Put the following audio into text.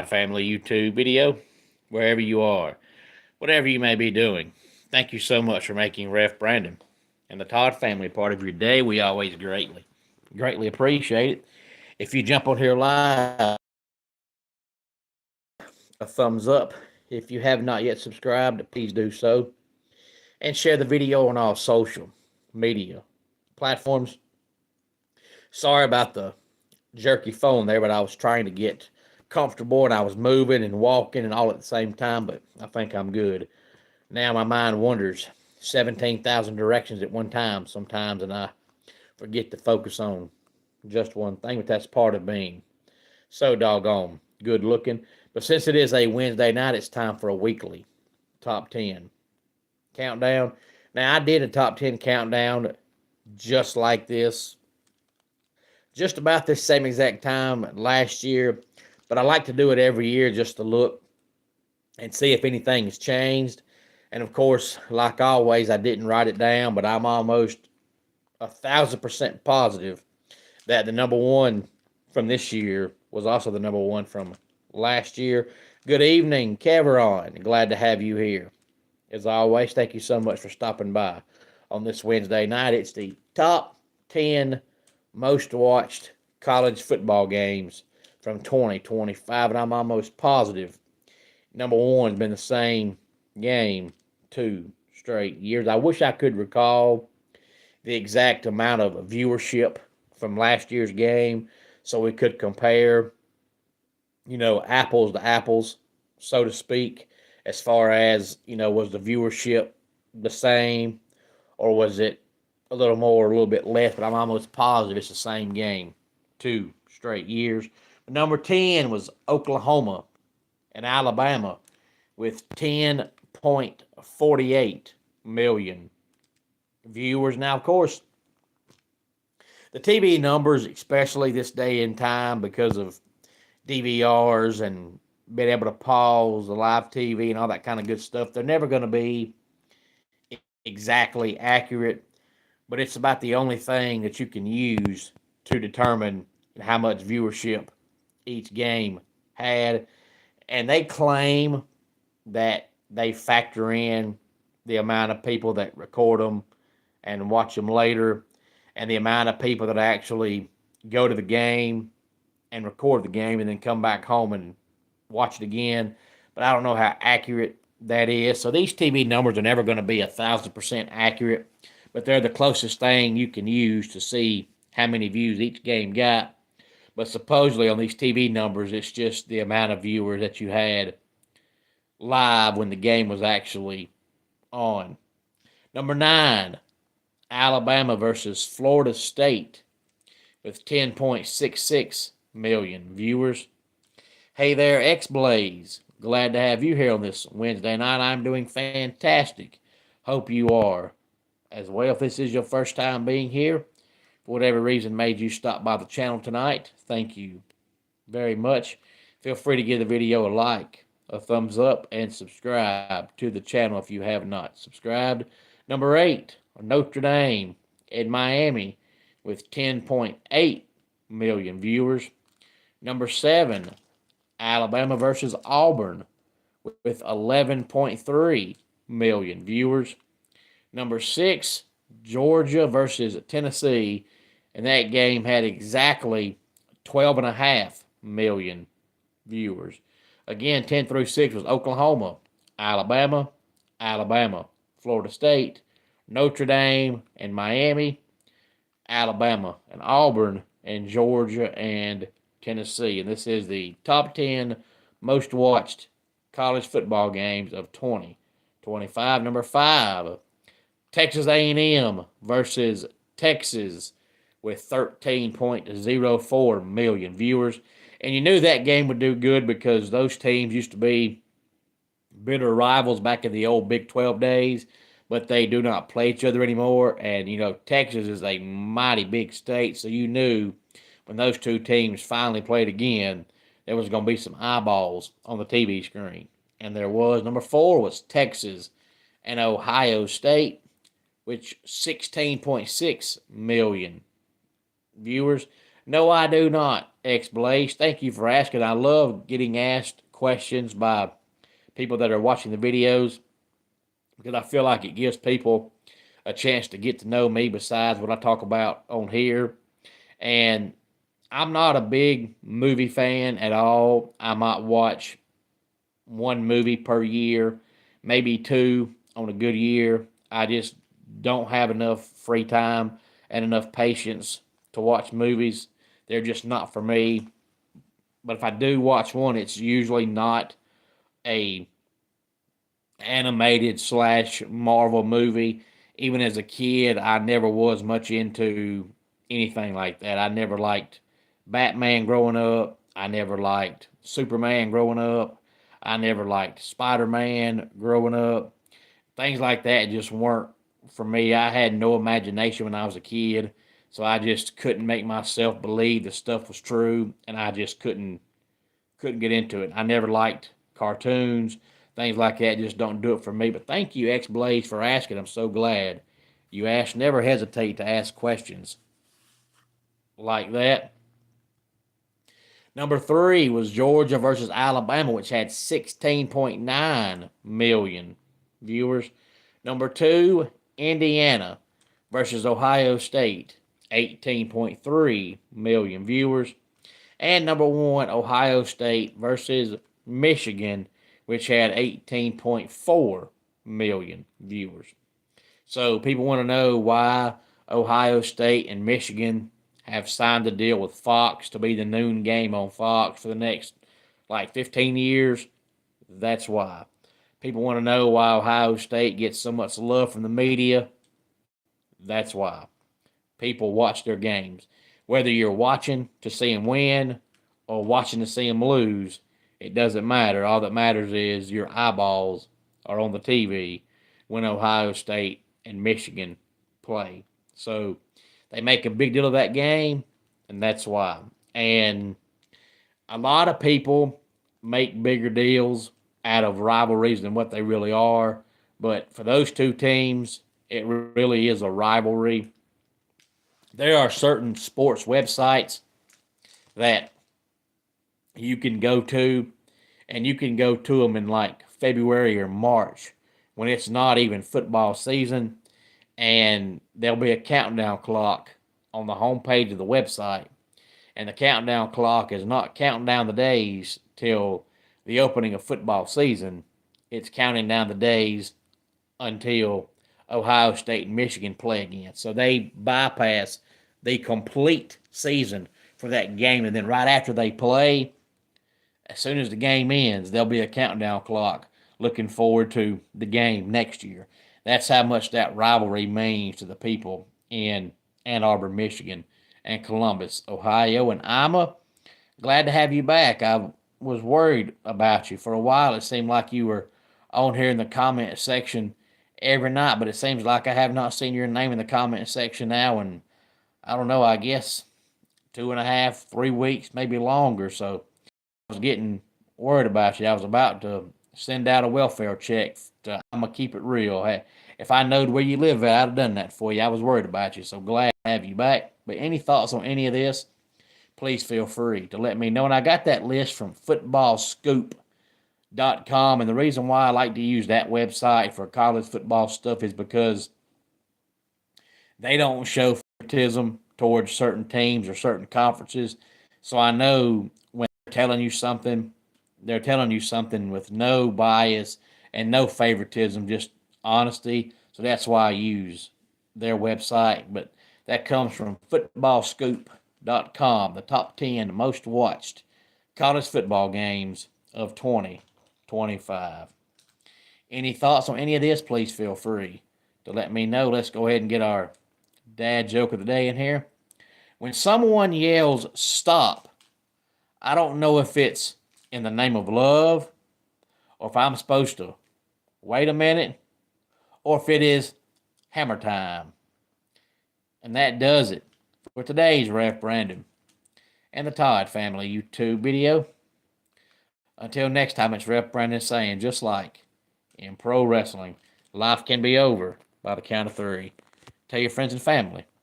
Family YouTube video, wherever you are, whatever you may be doing. Thank you so much for making Ref Brandon and the Todd family part of your day. We always greatly appreciate it. If you jump on here live, a thumbs up. If you have not yet subscribed, please do so. And share the video on all social media platforms. Sorry about the jerky phone there, but I was trying to get comfortable and I was moving and walking and all at the same time, but I think I'm good. Now my mind wanders 17,000 directions at one time sometimes, and I forget to focus on just one thing, but that's part of being so doggone good looking. But since it is a Wednesday night, it's time for a weekly top 10 countdown. Now, I did a top 10 countdown just like this, just about this same exact time last year, but I like to do it every year just to look and see if anything has changed. And of course, like always, I didn't write it down, but I'm almost 1,000% positive that the number one from this year was also the number one from last year. Good evening, Keveron. Glad to have you here. As always, thank you so much for stopping by on this Wednesday night. It's the top 10 most watched college football games from 2025, and I'm almost positive number one's been the same game 2 straight years. I wish I could recall the exact amount of viewership from last year's game so we could compare, apples to apples, so to speak, as far as, was the viewership the same or was it a little more, a little bit less, but I'm almost positive it's the same game 2 straight years. Number 10 was Oklahoma and Alabama with 10.48 million viewers. Now, of course, the TV numbers, especially this day and time, because of DVRs and being able to pause the live TV and all that kind of good stuff, they're never going to be exactly accurate, but it's about the only thing that you can use to determine how much viewership each game had. And they claim that they factor in the amount of people that record them and watch them later, and the amount of people that actually go to the game and record the game and then come back home and watch it again. But I don't know how accurate that is. So these TV numbers are never going to be 1,000% accurate, but they're the closest thing you can use to see how many views each game got. But supposedly on these TV numbers, it's just the amount of viewers that you had live when the game was actually on. Number 9, Alabama versus Florida State with 10.66 million viewers. Hey there, X-Blaze. Glad to have you here on this Wednesday night. I'm doing fantastic. Hope you are as well. If this is your first time being here, for whatever reason made you stop by the channel tonight, thank you very much. Feel free to give the video a like, a thumbs up, and subscribe to the channel if you have not subscribed. Number 8, Notre Dame in Miami with 10.8 million viewers. Number 7, Alabama versus Auburn with 11.3 million viewers. Number 6, Georgia versus Tennessee, and that game had exactly 12.5 million viewers. Again, 10 through 6 was Oklahoma, Alabama, Florida State, Notre Dame, and Miami, Alabama, and Auburn, and Georgia, and Tennessee. And this is the top 10 most watched college football games of 2025. Number 5, Texas A&M versus Texas with 13.04 million viewers. And you knew that game would do good because those teams used to be bitter rivals back in the old Big 12 days, but they do not play each other anymore. And, Texas is a mighty big state, so you knew when those two teams finally played again, there was going to be some eyeballs on the TV screen. And there was. Number 4 was Texas and Ohio State, which 16.6 million viewers. No, I do not, X Blaze. Thank you for asking. I love getting asked questions by people that are watching the videos because I feel like it gives people a chance to get to know me besides what I talk about on here. And I'm not a big movie fan at all. I might watch one movie per year, maybe two on a good year. I just don't have enough free time and enough patience to watch movies. They're just not for me. But if I do watch one, it's usually not a animated slash Marvel movie. Even as a kid, I never was much into anything like that. I never liked Batman growing up. I never liked Superman growing up. I never liked Spider Man growing up. Things like that just weren't for me. I had no imagination when I was a kid, so I just couldn't make myself believe the stuff was true, and I just couldn't get into it. I never liked cartoons, things like that. Just don't do it for me. But thank you, X Blaze, for asking. I'm so glad you asked. Never hesitate to ask questions like that. Number 3 was Georgia versus Alabama, which had 16.9 million viewers. Number 2, Indiana versus Ohio State, 18.3 million viewers. And number 1, Ohio State versus Michigan, which had 18.4 million viewers. So people want to know why Ohio State and Michigan have signed a deal with Fox to be the noon game on Fox for the next like 15 years. That's why. People want to know why Ohio State gets so much love from the media. That's why. People watch their games. Whether you're watching to see them win or watching to see them lose, it doesn't matter. All that matters is your eyeballs are on the TV when Ohio State and Michigan play. So they make a big deal of that game, and that's why. And a lot of people make bigger deals out of rivalries than what they really are. But for those two teams, it really is a rivalry. There are certain sports websites that you can go to, and you can go to them in like February or March when it's not even football season, and there'll be a countdown clock on the homepage of the website, and the countdown clock is not counting down the days till the opening of football season. It's counting down the days until Ohio State and Michigan play again. So they bypass the complete season for that game, and then right after they play, as soon as the game ends, there'll be a countdown clock looking forward to the game next year. That's how much that rivalry means to the people in Ann Arbor, Michigan, and Columbus, Ohio. And Ima, glad to have you back. I was worried about you. For a while, it seemed like you were on here in the comment section every night, but it seems like I have not seen your name in the comment section now, and I don't know, I guess 2.5, 3 weeks, maybe longer. So I was getting worried about you. I was about to send out a welfare check. I'm going to keep it real. Hey, if I knowed where you live at, I'd have done that for you. I was worried about you, so glad to have you back. But any thoughts on any of this, please feel free to let me know. And I got that list from footballscoop.com, and the reason why I like to use that website for college football stuff is because they don't show favoritism towards certain teams or certain conferences. So I know when they're telling you something with no bias and no favoritism, just honesty. So that's why I use their website. But that comes from footballscoop.com, the top 10 most watched college football games of 2025. Any thoughts on any of this, please feel free to let me know. Let's go ahead and get our dad joke of the day in here. When someone yells, "Stop," I don't know if it's in the name of love, or if I'm supposed to wait a minute, or if it is hammer time. And that does it for today's Ref Brandon and the Todd Family YouTube video. Until next time, it's Ref Brandon saying, just like in pro wrestling, life can be over by the count of 3. Tell your friends and family